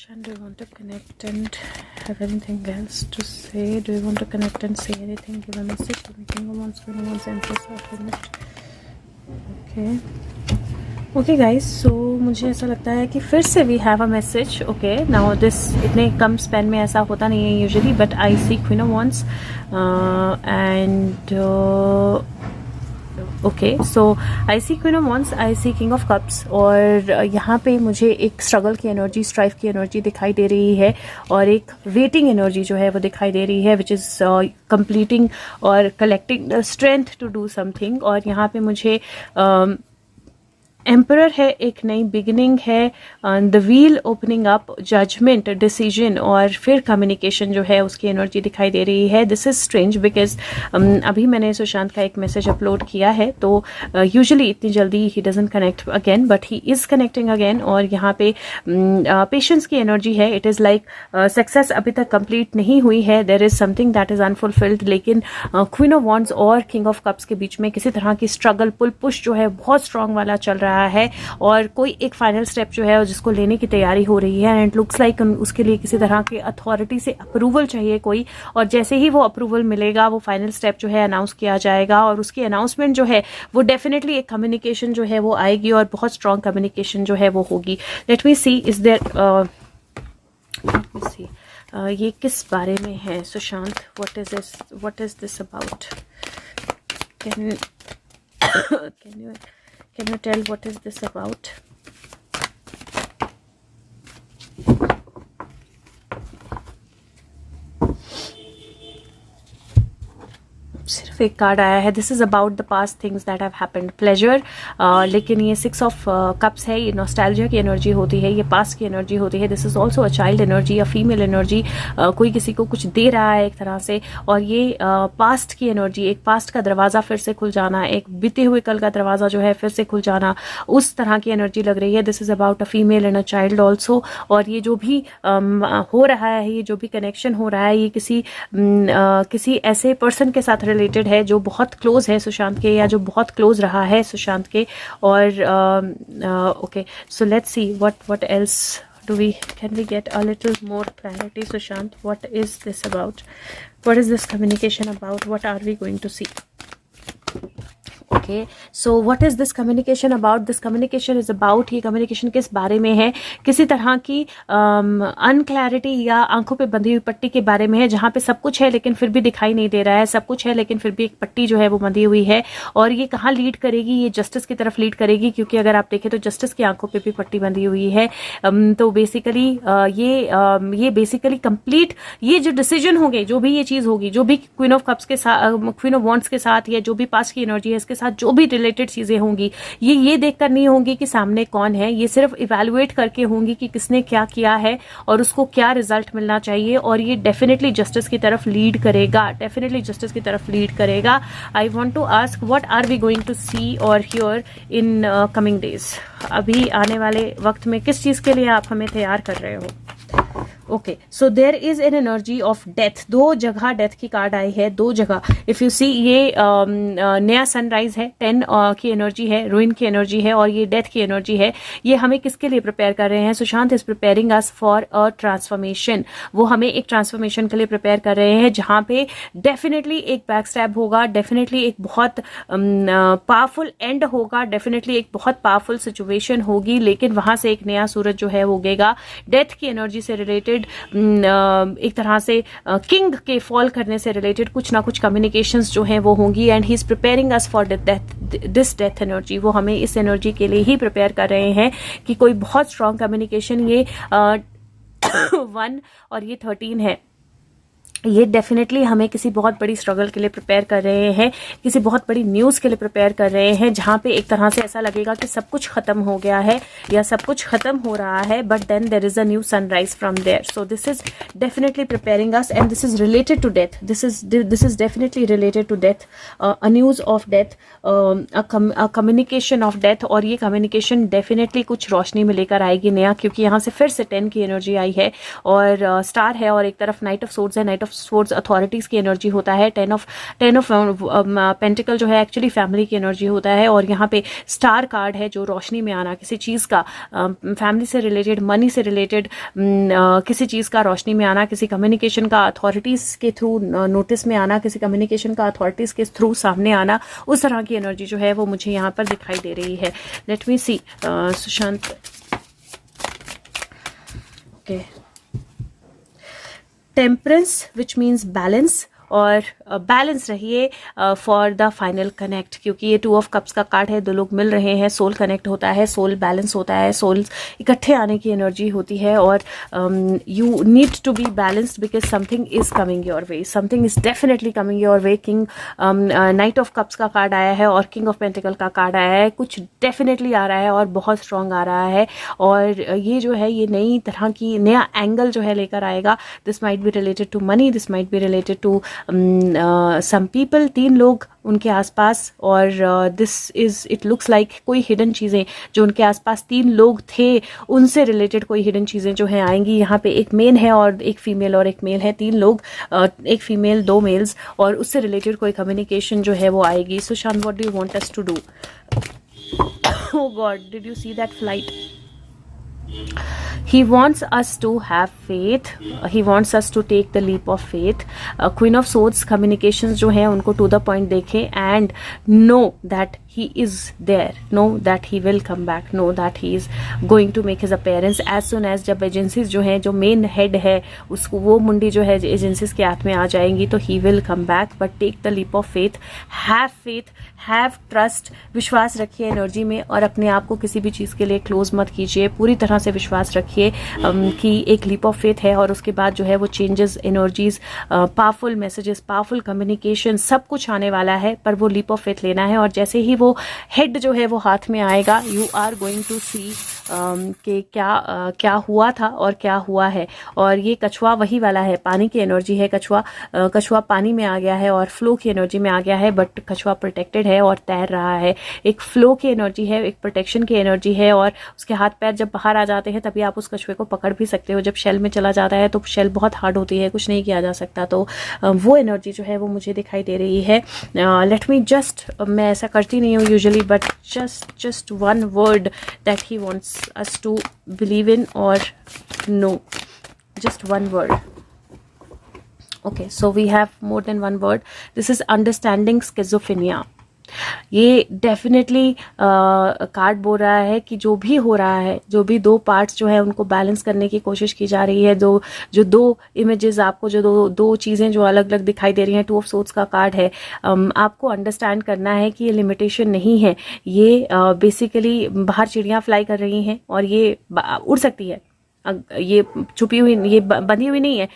Shan, do you want to connect and have anything else to say? Do you want to connect and say anything? Give a message. King of Wands, Queen of Wands, Empress are finished. Okay. Okay guys, so मुझे ऐसा लगता है कि फिर से we have a message. Okay, now this इतने कम span में ऐसा होता नहीं है usually, but I see queen of wands and okay, so I see queen of wands, I see king of cups. और यहाँ पे मुझे एक स्ट्रगल की एनर्जी, स्ट्राइफ की एनर्जी दिखाई दे रही है और एक वेटिंग एनर्जी जो है वो दिखाई दे रही है, विच इज़ कंप्लीटिंग और collecting strength to do something. और यहाँ पे मुझे एम्परर है, एक नई बिगिनिंग है, the wheel opening up, judgement, decision और फिर कम्युनिकेशन जो है उसकी एनर्जी दिखाई दे रही है. दिस इज़ स्ट्रेंज बिकॉज अभी मैंने सुशांत का एक मैसेज अपलोड किया है, तो यूजुअली इतनी जल्दी he doesn't connect again, but he is connecting again. और यहाँ पे पेशेंस की एनर्जी है. इट इज़ लाइक सक्सेस अभी तक कंप्लीट नहीं हुई है, there is something that is unfulfilled. लेकिन क्वीन ऑफ वॉन्ड्स और किंग ऑफ कप्स के बीच में किसी तरह की स्ट्रगल, पुल पुश जो है बहुत स्ट्रांग वाला चल रहा है और कोई एक फाइनल स्टेप जो है जिसको लेने की तैयारी हो रही है. एंड इट लुक्स लाइक उसके लिए किसी तरह के अथॉरिटी से अप्रूवल चाहिए कोई, और जैसे ही वो अप्रूवल मिलेगा वो फाइनल स्टेप जो है अनाउंस किया जाएगा. और उसकी अनाउंसमेंट जो है वो डेफिनेटली एक कम्युनिकेशन जो है वो आएगी और बहुत स्ट्रांग कम्युनिकेशन जो है वो होगी. Let me see, is there ये किस बारे में है Sushant? What is this about? Can you tell what is this about? सिर्फ एक कार्ड आया है. This is about the past things that have happened. Pleasure, लेकिन ये 6 ऑफ कप्स है, ये नॉस्टैल्जिया की एनर्जी होती है, ये पास्ट की एनर्जी होती है. This is also a child energy, a female energy. कोई किसी को कुछ दे रहा है एक तरह से, और ये पास्ट की एनर्जी, एक पास्ट का दरवाज़ा फिर से खुल जाना, एक बीते हुए कल का दरवाज़ा जो है फिर से खुल जाना, उस तरह की एनर्जी लग रही है. This is about a female and a child also. और ये जो भी हो रहा है, ये जो भी कनेक्शन हो रहा है, ये किसी ऐसे पर्सन के साथ रिलेटेड है जो बहुत क्लोज है सुशांत के, या जो बहुत क्लोज रहा है सुशांत के. और okay, so let's see what else can we get a little more clarity, Sushant? What is this about? What is this communication about? What are we going to see? Okay, so what is this communication about? This communication is about, ये communication किस बारे में है? किसी तरह की unclarity या आंखों पे बंधी हुई पट्टी के बारे में है, जहाँ पे सब कुछ है लेकिन फिर भी दिखाई नहीं दे रहा है, सब कुछ है लेकिन फिर भी एक पट्टी जो है वो बंधी हुई है. और ये कहाँ लीड करेगी? ये जस्टिस की तरफ लीड करेगी, क्योंकि अगर आप देखें तो जस्टिस की आंखों पर भी पट्टी बंधी हुई है. तो बेसिकली ये बेसिकली कंप्लीट, ये जो डिसीजन होंगे, जो भी ये चीज़ होगी, जो भी क्वीन ऑफ कप्स के साथ, क्वीन ऑफ वॉन्ड्स के साथ, या जो भी पास्ट की एनर्जी है इसके साथ जो भी रिलेटेड चीजें होंगी, ये देखकर नहीं होंगी कि सामने कौन है, ये सिर्फ इवैल्यूएट करके होंगी कि किसने क्या किया है और उसको क्या रिजल्ट मिलना चाहिए. और ये डेफिनेटली जस्टिस की तरफ लीड करेगा, डेफिनेटली जस्टिस की तरफ लीड करेगा. I want to ask, what are we going to see और हियर इन कमिंग डेज? अभी आने वाले वक्त में किस चीज के लिए आप हमें तैयार कर रहे हो? Okay, so there is an energy of death. 2 जगह डेथ की कार्ड आई है, 2 जगह. इफ यू सी, ये नया सनराइज है, 10 की एनर्जी है, रूइन की एनर्जी है, और ये डेथ की एनर्जी है. ये हमें किसके लिए प्रिपेयर कर रहे हैं? Sushant is preparing us for a transformation. वो हमें एक ट्रांसफॉर्मेशन के लिए प्रिपेयर कर रहे हैं, जहां पे डेफिनेटली एक बैक स्टैब होगा, डेफिनेटली एक बहुत पावरफुल एंड होगा, डेफिनेटली एक बहुत पावरफुल सिचुएशन होगी, लेकिन वहां से एक नया सूरज जो है वो उगेगा. डेथ की एनर्जी से रिलेटेड, एक तरह से किंग के फॉल करने से रिलेटेड कुछ ना कुछ कम्युनिकेशंस जो हैं वो होंगी. And he is preparing us for this death energy. वो हमें इस एनर्जी के लिए ही प्रिपेयर कर रहे हैं कि कोई बहुत स्ट्रांग कम्युनिकेशन, ये 1 और ये 13 है, ये डेफिनेटली हमें किसी बहुत बड़ी स्ट्रगल के लिए प्रिपेयर कर रहे हैं, किसी बहुत बड़ी न्यूज़ के लिए प्रिपेयर कर रहे हैं, जहाँ पे एक तरह से ऐसा लगेगा कि सब कुछ खत्म हो गया है या सब कुछ खत्म हो रहा है, but then there is a new sunrise from there. So this is definitely preparing us, and this is related to death. This is definitely related to death, a news of death, a communication of death. और ये communication definitely कुछ रोशनी में लेकर आएगी नया, क्योंकि यहाँ से फिर से 10 की एनर्जी आई है और स्टार है, और एक तरफ नाइट ऑफ सोर्ड्स है. नाइट ऑफ स्वॉर्ड्स अथॉरिटीज़ की एनर्जी होता है, टेन ऑफ पेंटिकल जो है एक्चुअली फैमिली की एनर्जी होता है, और यहाँ पे स्टार कार्ड है जो रोशनी में आना, किसी चीज़ का फैमिली से रिलेटेड, मनी से रिलेटेड, किसी चीज़ का रोशनी में आना, किसी कम्युनिकेशन का अथॉरिटीज़ के थ्रू नोटिस में आना, किसी कम्युनिकेशन का अथॉरिटीज़ के थ्रू सामने आना, उस तरह की एनर्जी जो है वो मुझे यहाँ पर दिखाई दे रही है। Let me see Sushant. Okay, temperance which means balance, और बैलेंस रहिए फॉर द फाइनल कनेक्ट, क्योंकि ये 2 ऑफ कप्स का कार्ड है, 2 लोग मिल रहे हैं, सोल कनेक्ट होता है, सोल बैलेंस होता है, सोल इकट्ठे आने की एनर्जी होती है, और you need to be balanced because something is coming your way, something is definitely coming your way. King knight of cups का कार्ड आया है और किंग ऑफ पेंटिकल का कार्ड आया है, कुछ डेफिनेटली आ रहा है और बहुत स्ट्रांग आ रहा है, और ये जो है ये नई तरह की नया एंगल जो है लेकर आएगा। This might be related to money, this might be related to some people, 3 लोग उनके आसपास, और this is it looks like कोई हिडन चीज़ें जो उनके आसपास 3 लोग थे उनसे रिलेटेड कोई हिडन चीज़ें जो हैं आएंगी। यहाँ पे एक मेन है और एक फीमेल और एक मेल है, 3 लोग, एक फीमेल 2 मेल्स, और उससे रिलेटेड कोई कम्युनिकेशन जो है वो आएगी। Sushant, what do you want us to do? Oh God, did you see that flight? He wants us to have faith. He wants us to take the leap of faith. Queen of Swords communications जो हैं उनको to the point देखें, and know that he is there, know that he will come back, know that he is going to make his appearance as soon as, जब agencies जो हैं, जो main head है उसको, वो मुंडी जो है एजेंसीज के हाथ में आ जाएंगी, तो he will come back, but take the leap of faith, have trust, विश्वास रखिए एनर्जी में, और अपने आप को किसी भी चीज़ के लिए क्लोज मत कीजिए, पूरी तरह से विश्वास रखिए कि एक लीप ऑफ फेथ है, और उसके बाद जो है वो changes, energies, powerful messages, powerful communication, सब कुछ आने वाला है, पर वो लीप ऑफ फेथ लेना है। और जैसे ही वो हेड जो है वो हाथ में आएगा, यू आर गोइंग टू सी कि क्या हुआ था और क्या हुआ है। और ये कछुआ वही वाला है, पानी की एनर्जी है, कछुआ पानी में आ गया है और फ्लो की एनर्जी में आ गया है, बट कछुआ प्रोटेक्टेड है और तैर रहा है। एक फ्लो की एनर्जी है, एक प्रोटेक्शन की एनर्जी है, और उसके हाथ पैर जब बाहर आ जाते हैं तभी आप उस कछुए को पकड़ भी सकते हो। जब शेल में चला जाता है तो शेल बहुत हार्ड होती है, कुछ नहीं किया जा सकता, तो वो एनर्जी जो है वो मुझे दिखाई दे रही है। लेट मी जस्ट, मैं ऐसा करती नहीं हूँ usually, but just one word that he wants us to believe in or no, just one word. Okay, so we have more than one word. This is understanding schizophrenia. ये definitely card बोल रहा है कि जो भी हो रहा है, जो भी 2 पार्ट्स जो है उनको बैलेंस करने की कोशिश की जा रही है, जो दो इमेजेस आपको, जो दो चीज़ें जो अलग अलग दिखाई दे रही हैं, 2 ऑफ सोर्ड्स का कार्ड है, आपको अंडरस्टैंड करना है कि ये लिमिटेशन नहीं है, ये बेसिकली बाहर चिड़ियाँ फ्लाई कर रही हैं और ये उड़ सकती है, ये छुपी हुई, ये बंधी हुई नहीं है,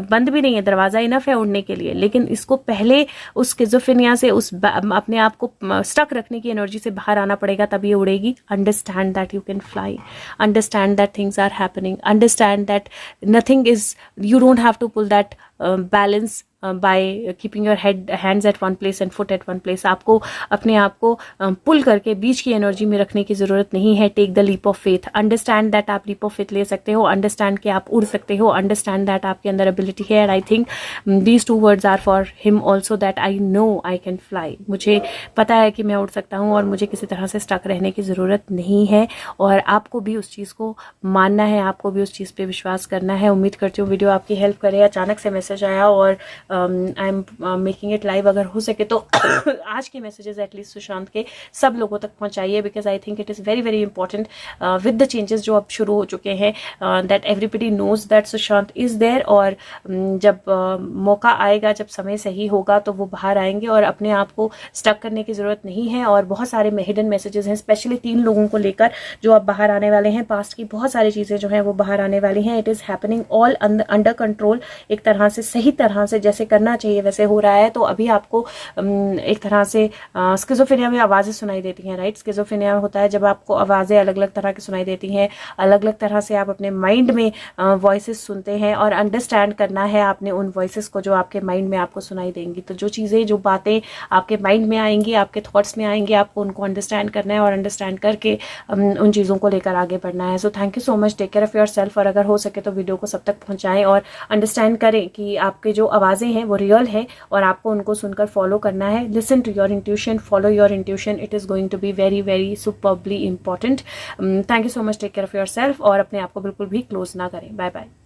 बंद भी नहीं है, दरवाजा इनफ है उड़ने के लिए, लेकिन इसको पहले उस स्किज़ोफ्रेनिया से, उस अपने आप को स्टक रखने की एनर्जी से बाहर आना पड़ेगा, तब ये उड़ेगी। Understand that you can fly, understand that things are happening, understand that nothing is, you don't have to pull that balance by keeping your hands at one place and foot at one place. आपको अपने आप को पुल करके बीच की energy में रखने की ज़रूरत नहीं है। Take the leap of faith, understand that आप लीप ऑफ फेथ ले सकते हो, अंडरस्टैंड कि आप उड़ सकते हो, अंडरस्टैंड दैट आपके अंदर एबिलिटी है। And I think these 2 words are for him also, that I know I can fly. मुझे पता है कि मैं उड़ सकता हूँ और मुझे किसी तरह से स्टक रहने की ज़रूरत नहीं है, और आपको भी उस चीज़ को मानना है, आपको भी उस चीज़ पर विश्वास करना है। उम्मीद करती हूँ वीडियो आपकी हेल्प करे। अचानक से मैसेज आया और I am making it live. अगर हो सके तो आज के मैसेजेस एटलीस्ट सुशांत के सब लोगों तक पहुंचाइए, because I think it is very very important with the changes जो अब शुरू हो चुके हैं, that everybody knows that Sushant is there. और जब मौका आएगा, जब समय सही होगा, तो वो बाहर आएंगे और अपने आप को स्टक करने की ज़रूरत नहीं है। और बहुत सारे हिडन मैसेजेस हैं, स्पेशली 3 लोगों को लेकर जो अब बाहर आने वाले हैं। पास्ट की बहुत सारी चीज़ें जो हैं वो बाहर आने वाली हैं। It is happening all under control, एक तरह से सही तरह से जैसे करना चाहिए वैसे हो रहा है। तो अभी आपको एक तरह से स्किज़ोफ्रेनिया में आवाज़ें सुनाई देती हैं, राइट। स्किज़ोफ्रेनिया होता है जब आपको आवाज़ें अलग अलग तरह की सुनाई देती हैं, अलग अलग तरह से आप अपने माइंड में वॉइसेस सुनते हैं, और अंडरस्टैंड करना है आपने उन वॉइसेस को जो आपके माइंड में आपको सुनाई देंगी। तो जो चीज़ें, जो बातें आपके माइंड में आएंगी, आपके थॉट्स में आएंगी, आपको उनको अंडरस्टैंड करना है और अंडरस्टैंड करके उन चीज़ों को लेकर आगे बढ़ना है। So thank you so much, take care of yourself. और अगर हो सके तो वीडियो को सब तक पहुँचाएँ और अंडरस्टैंड करें कि कि आपके जो आवाज़ें हैं वो रियल है और आपको उनको सुनकर फॉलो करना है. Listen to your intuition, follow your intuition. It is going to be very very superbly important. Thank you so much. Take care of yourself और अपने आप को बिल्कुल भी क्लोज ना करें. Bye bye.